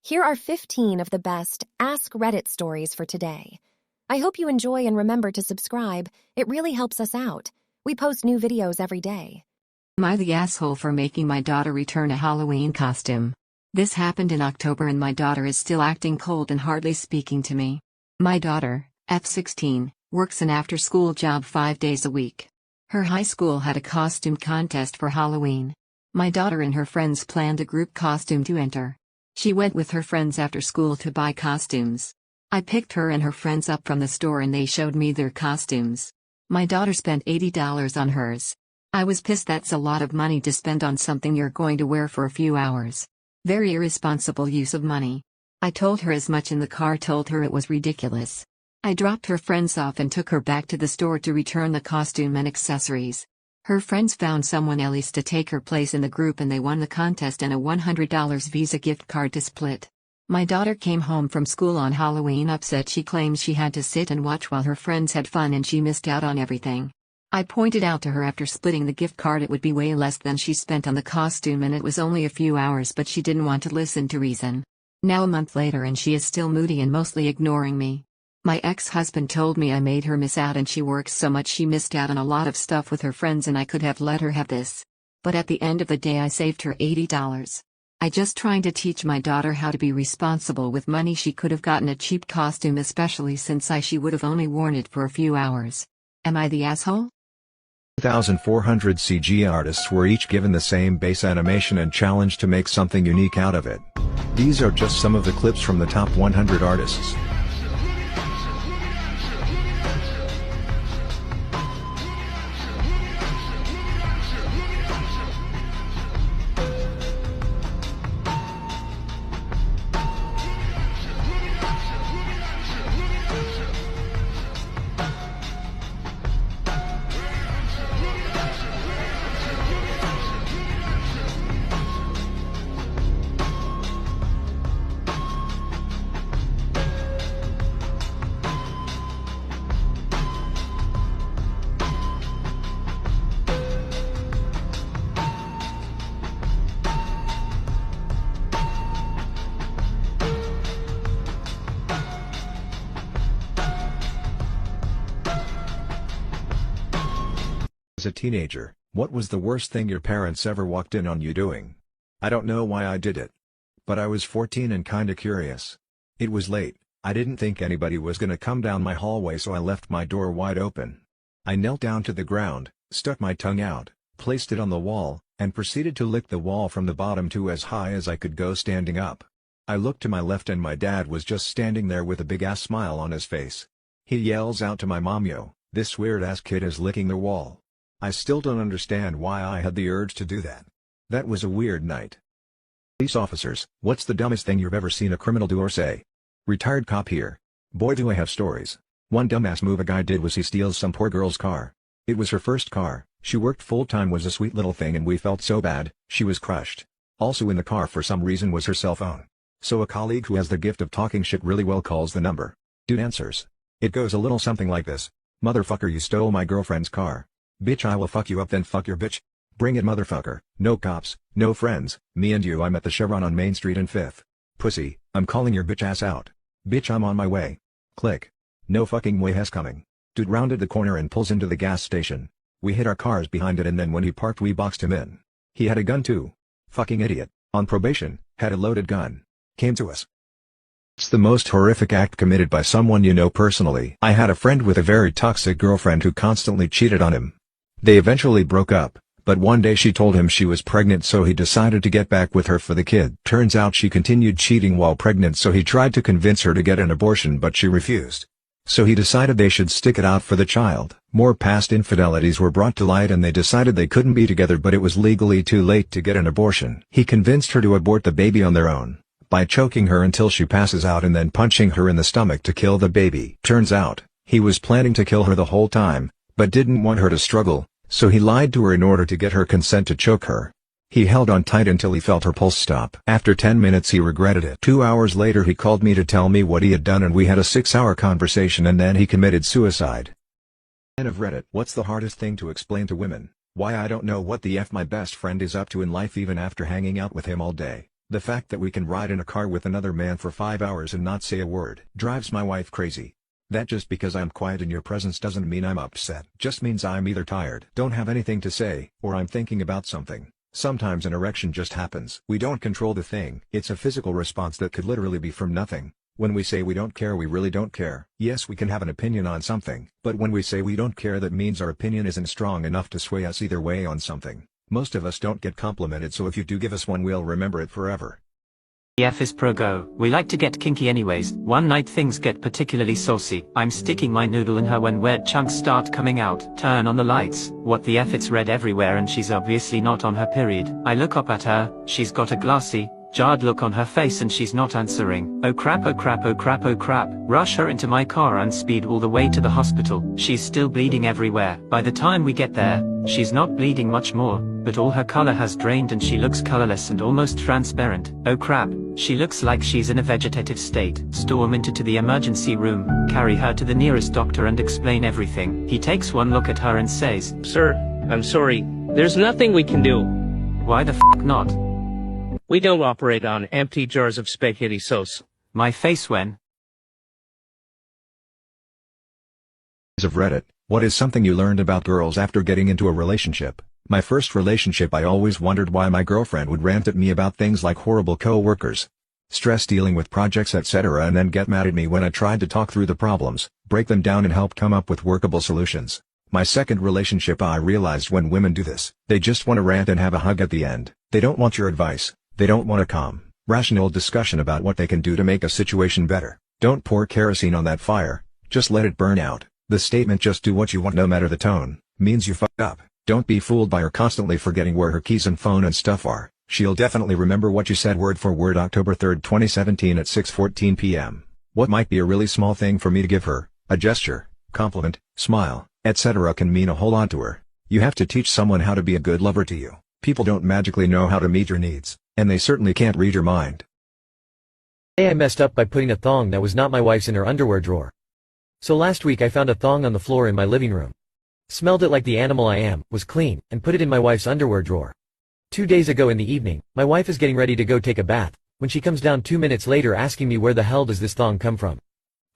Here are 15 of the best Ask Reddit stories for today. I hope you enjoy and remember to subscribe. It really helps us out. We post new videos every day. Am I the asshole for making my daughter return a Halloween costume? This happened in October and my daughter is still acting cold and hardly speaking to me. My daughter, F16, works an after-school job 5 days a week. Her high school had a costume contest for Halloween. My daughter and her friends planned a group costume to enter. She went with her friends after school to buy costumes. I picked her and her friends up from the store and they showed me their costumes. My daughter spent $80 on hers. I was pissed. That's a lot of money to spend on something you're going to wear for a few hours. Very irresponsible use of money. I told her as much in the car, told her it was ridiculous. I dropped her friends off and took her back to the store to return the costume and accessories. Her friends found someone else to take her place in the group and they won the contest and a $100 Visa gift card to split. My daughter came home from school on Halloween upset. She claims she had to sit and watch while her friends had fun and she missed out on everything. I pointed out to her after splitting the gift card it would be way less than she spent on the costume and it was only a few hours, but she didn't want to listen to reason. Now a month later and she is still moody and mostly ignoring me. My ex-husband told me I made her miss out and she works so much she missed out on a lot of stuff with her friends and I could have let her have this. But at the end of the day I saved her $80. I just trying to teach my daughter how to be responsible with money. She could have gotten a cheap costume, especially since she would have only worn it for a few hours. Am I the asshole? 2,400 CG artists were each given the same base animation and challenged to make something unique out of it. These are just some of the clips from the top 100 artists. As a teenager, what was the worst thing your parents ever walked in on you doing? I don't know why I did it. But I was 14 and kinda curious. It was late, I didn't think anybody was gonna come down my hallway, so I left my door wide open. I knelt down to the ground, stuck my tongue out, placed it on the wall, and proceeded to lick the wall from the bottom to as high as I could go standing up. I looked to my left and my dad was just standing there with a big ass smile on his face. He yells out to my mom, "Yo, this weird ass kid is licking the wall." I still don't understand why I had the urge to do that. That was a weird night. Police officers, what's the dumbest thing you've ever seen a criminal do or say? Retired cop here. Boy, do I have stories. One dumbass move a guy did was he steals some poor girl's car. It was her first car, she worked full-time, was a sweet little thing, and we felt so bad. She was crushed. Also in the car for some reason was her cell phone. So a colleague who has the gift of talking shit really well calls the number. Dude answers. It goes a little something like this. "Motherfucker, you stole my girlfriend's car. Bitch, I will fuck you up, then fuck your bitch. Bring it, motherfucker. No cops, no friends, me and you. I'm at the Chevron on Main Street and 5th. Pussy, I'm calling your bitch ass out. Bitch, I'm on my way." Click. No fucking way has coming. Dude rounded the corner and pulls into the gas station. We hit our cars behind it and then when he parked we boxed him in. He had a gun too. Fucking idiot. On probation, had a loaded gun. Came to us. It's the most horrific act committed by someone you know personally. I had a friend with a very toxic girlfriend who constantly cheated on him. They eventually broke up, but one day she told him she was pregnant, so he decided to get back with her for the kid. Turns out she continued cheating while pregnant, so he tried to convince her to get an abortion but she refused. So he decided they should stick it out for the child. More past infidelities were brought to light and they decided they couldn't be together, but it was legally too late to get an abortion. He convinced her to abort the baby on their own, by choking her until she passes out and then punching her in the stomach to kill the baby. Turns out, he was planning to kill her the whole time, but didn't want her to struggle, so he lied to her in order to get her consent to choke her. He held on tight until he felt her pulse stop. After 10 minutes he regretted it. 2 hours later he called me to tell me what he had done and we had a 6-hour conversation and then he committed suicide. End of Reddit. What's the hardest thing to explain to women? Why I don't know what the F my best friend is up to in life even after hanging out with him all day. The fact that we can ride in a car with another man for 5 hours and not say a word drives my wife crazy. That just because I'm quiet in your presence doesn't mean I'm upset. Just means I'm either tired, don't have anything to say, or I'm thinking about something. Sometimes an erection just happens. We don't control the thing. It's a physical response that could literally be from nothing. When we say we don't care, we really don't care. Yes, we can have an opinion on something, but when we say we don't care, that means our opinion isn't strong enough to sway us either way on something. Most of us don't get complimented, so if you do give us one, we'll remember it forever. F is pro go. We like to get kinky anyways. One night things get particularly saucy. I'm sticking my noodle in her when weird chunks start coming out. Turn on the lights. What the F, it's red everywhere and she's obviously not on her period. I look up at her. She's got a glassy, jarred look on her face and she's not answering. Oh crap, oh crap, oh crap, oh crap. Rush her into my car and speed all the way to the hospital. She's still bleeding everywhere. By the time we get there, she's not bleeding much more, but all her color has drained and she looks colorless and almost transparent. Oh crap, she looks like she's in a vegetative state. Storm into the emergency room, carry her to the nearest doctor and explain everything. He takes one look at her and says, "Sir, I'm sorry. There's nothing we can do." "Why the f*** not? We don't operate on empty jars of spaghetti sauce." My face when Of Reddit, what is something you learned about girls after getting into a relationship? My first relationship, I always wondered why my girlfriend would rant at me about things like horrible co-workers, stress dealing with projects, etc., and then get mad at me when I tried to talk through the problems, break them down and help come up with workable solutions. My second relationship, I realized when women do this, they just want to rant and have a hug at the end. They don't want your advice. They don't want a calm, rational discussion about what they can do to make a situation better. Don't pour kerosene on that fire, just let it burn out. The statement "just do what you want no matter the tone" means you fucked up. Don't be fooled by her constantly forgetting where her keys and phone and stuff are. She'll definitely remember what you said word for word. October 3rd, 2017 at 6:14 p.m. What might be a really small thing for me to give her, a gesture, compliment, smile, etc., can mean a whole lot to her. You have to teach someone how to be a good lover to you. People don't magically know how to meet your needs, and they certainly can't read your mind. Hey, I messed up by putting a thong that was not my wife's in her underwear drawer. So last week I found a thong on the floor in my living room. Smelled it like the animal I am, was clean, and put it in my wife's underwear drawer. 2 days ago in the evening, my wife is getting ready to go take a bath, when she comes down 2 minutes later asking me where the hell does this thong come from.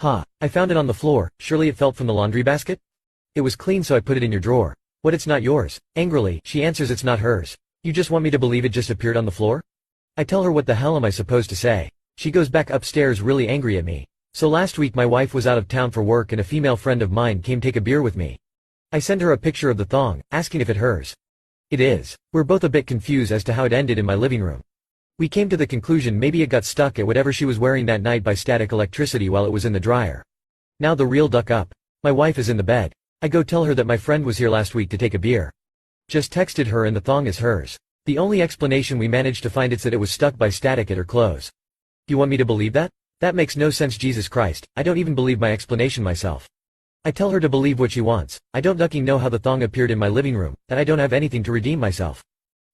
I found it on the floor, surely it fell from the laundry basket? It was clean, so I put it in your drawer. What, it's not yours? Angrily, she answers it's not hers. You just want me to believe it just appeared on the floor? I tell her what the hell am I supposed to say? She goes back upstairs really angry at me. So last week my wife was out of town for work and a female friend of mine came take a beer with me. I send her a picture of the thong, asking if it hers. It is. We're both a bit confused as to how it ended in my living room. We came to the conclusion maybe it got stuck at whatever she was wearing that night by static electricity while it was in the dryer. Now the real duck up. My wife is in the bed. I go tell her that my friend was here last week to take a beer. Just texted her and the thong is hers. The only explanation we managed to find is that it was stuck by static at her clothes. You want me to believe that? That makes no sense, Jesus Christ. I don't even believe my explanation myself. I tell her to believe what she wants. I don't fucking know how the thong appeared in my living room, and I don't have anything to redeem myself.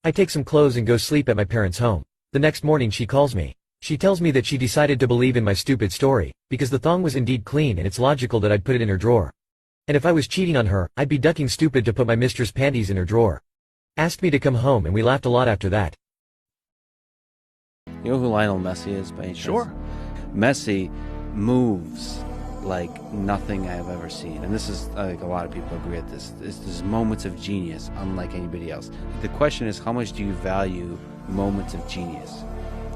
I take some clothes and go sleep at my parents' home. The next morning she calls me. She tells me that she decided to believe in my stupid story, because the thong was indeed clean and it's logical that I'd put it in her drawer. And if I was cheating on her, I'd be ducking stupid to put my mistress' panties in her drawer. Asked me to come home and we laughed a lot after that. You know who Lionel Messi is by any chance? Sure. Messi moves like nothing I have ever seen. And this is, I think a lot of people agree with this. There's moments of genius unlike anybody else. The question is, how much do you value moments of genius?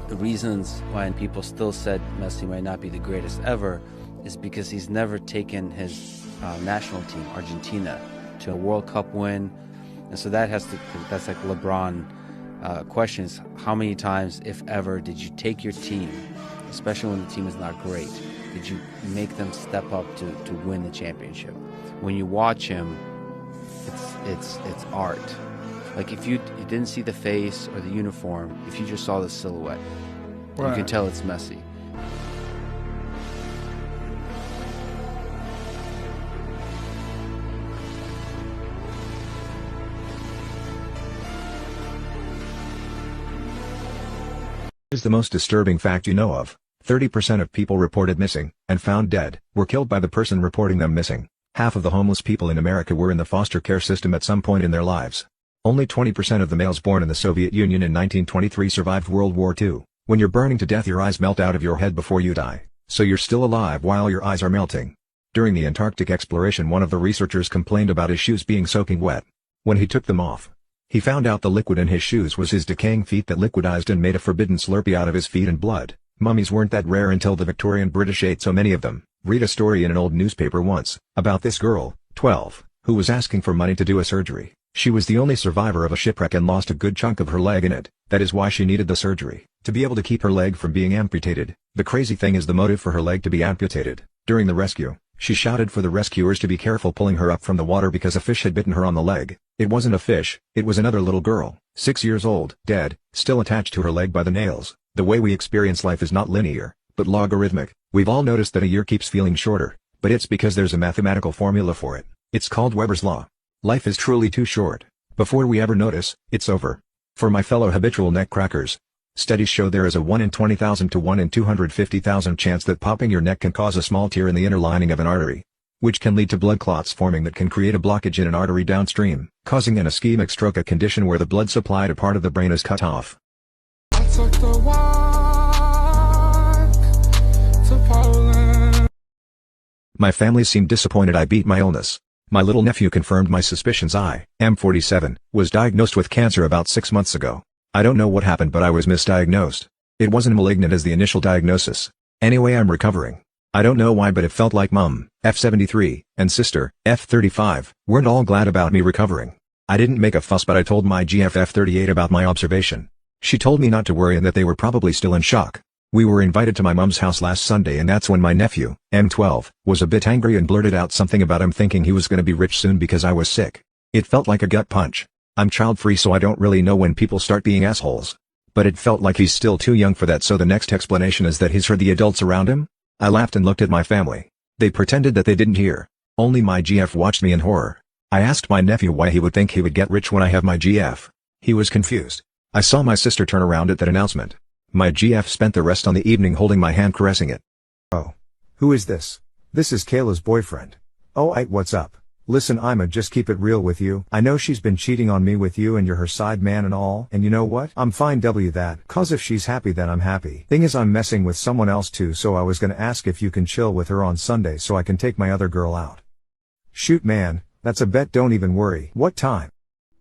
The reasons why people still said Messi might not be the greatest ever is because he's never taken his national team, Argentina, to a World Cup win. And so that's like LeBron questions. How many times, if ever, did you take your team, especially when the team is not great, did you make them step up to win the championship? When you watch him, it's art. Like if you didn't see the face or the uniform, if you just saw the silhouette, right, you can tell it's Messi. Here's the most disturbing fact you know of. 30% of people reported missing, and found dead, were killed by the person reporting them missing. Half of the homeless people in America were in the foster care system at some point in their lives. Only 20% of the males born in the Soviet Union in 1923 survived World War II. When you're burning to death, your eyes melt out of your head before you die, so you're still alive while your eyes are melting. During the Antarctic exploration, one of the researchers complained about his shoes being soaking wet. When he took them off, he found out the liquid in his shoes was his decaying feet that liquidized and made a forbidden Slurpee out of his feet and blood. Mummies weren't that rare until the Victorian British ate so many of them. Read a story in an old newspaper once, about this girl, 12, who was asking for money to do a surgery. She was the only survivor of a shipwreck and lost a good chunk of her leg in it. That is why she needed the surgery, to be able to keep her leg from being amputated. The crazy thing is the motive for her leg to be amputated. During the rescue, she shouted for the rescuers to be careful pulling her up from the water because a fish had bitten her on the leg. It wasn't a fish, it was another little girl, 6 years old, dead, still attached to her leg by the nails. The way we experience life is not linear, but logarithmic. We've all noticed that a year keeps feeling shorter, but it's because there's a mathematical formula for it. It's called Weber's Law. Life is truly too short. Before we ever notice, it's over. For my fellow habitual neck crackers, studies show there is a 1 in 20,000 to 1 in 250,000 chance that popping your neck can cause a small tear in the inner lining of an artery, which can lead to blood clots forming that can create a blockage in an artery downstream, causing an ischemic stroke, a condition where the blood supply to part of the brain is cut off. I took the walk to Poland. My family seemed disappointed I beat my illness. My little nephew confirmed my suspicions. I, M47, was diagnosed with cancer about 6 months ago. I don't know what happened, but I was misdiagnosed. It wasn't malignant as the initial diagnosis. Anyway, I'm recovering. I don't know why, but it felt like Mum, F73, and sister, F35, weren't all glad about me recovering. I didn't make a fuss, but I told my GF F38 about my observation. She told me not to worry and that they were probably still in shock. We were invited to my mum's house last Sunday, and that's when my nephew, M12, was a bit angry and blurted out something about him thinking he was gonna be rich soon because I was sick. It felt like a gut punch. I'm child-free, so I don't really know when people start being assholes. But it felt like he's still too young for that, so the next explanation is that he's heard the adults around him? I laughed and looked at my family. They pretended that they didn't hear. Only my GF watched me in horror. I asked my nephew why he would think he would get rich when I have my GF. He was confused. I saw my sister turn around at that announcement. My GF spent the rest of the evening holding my hand, caressing it. Oh. Who is this? This is Kayla's boyfriend. Oh, what's up? Listen, I'ma just keep it real with you. I know she's been cheating on me with you and you're her side man and all, and you know what? I'm fine that, cause if she's happy then I'm happy. Thing is, I'm messing with someone else too, so I was gonna ask if you can chill with her on Sunday so I can take my other girl out. Shoot man, that's a bet, don't even worry. What time?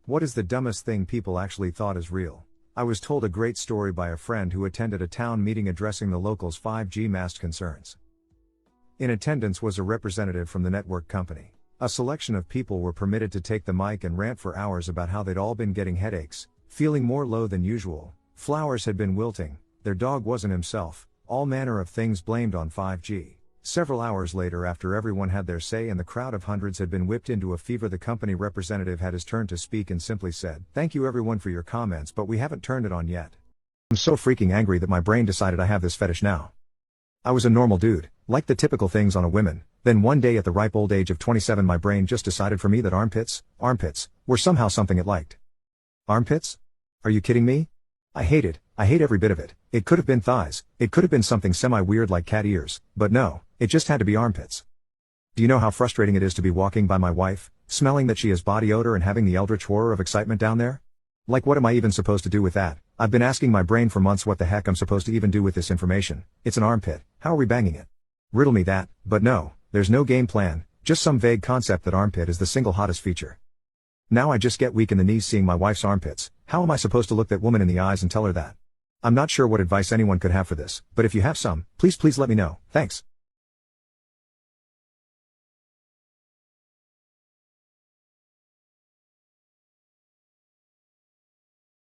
What is the dumbest thing people actually thought is real? I was told a great story by a friend who attended a town meeting addressing the locals' 5G mast concerns. In attendance was a representative from the network company. A selection of people were permitted to take the mic and rant for hours about how they'd all been getting headaches, feeling more low than usual, flowers had been wilting, their dog wasn't himself, all manner of things blamed on 5G. Several hours later, after everyone had their say and the crowd of hundreds had been whipped into a fever, the company representative had his turn to speak and simply said, "Thank you everyone for your comments, but we haven't turned it on yet. I'm so freaking angry that my brain decided I have this fetish now. I was a normal dude, like the typical things on a woman, then one day at the ripe old age of 27 my brain just decided for me that armpits, were somehow something it liked. Armpits? Are you kidding me? I hate it, I hate every bit of it. It could have been thighs, it could have been something semi-weird like cat ears, but no, it just had to be armpits. Do you know how frustrating it is to be walking by my wife, smelling that she has body odor and having the eldritch horror of excitement down there? Like, what am I even supposed to do with that? I've been asking my brain for months what the heck I'm supposed to even do with this information. It's an armpit, how are we banging it? Riddle me that, but no, there's no game plan, just some vague concept that armpit is the single hottest feature. Now I just get weak in the knees seeing my wife's armpits. How am I supposed to look that woman in the eyes and tell her that? I'm not sure what advice anyone could have for this, but if you have some, please let me know, thanks.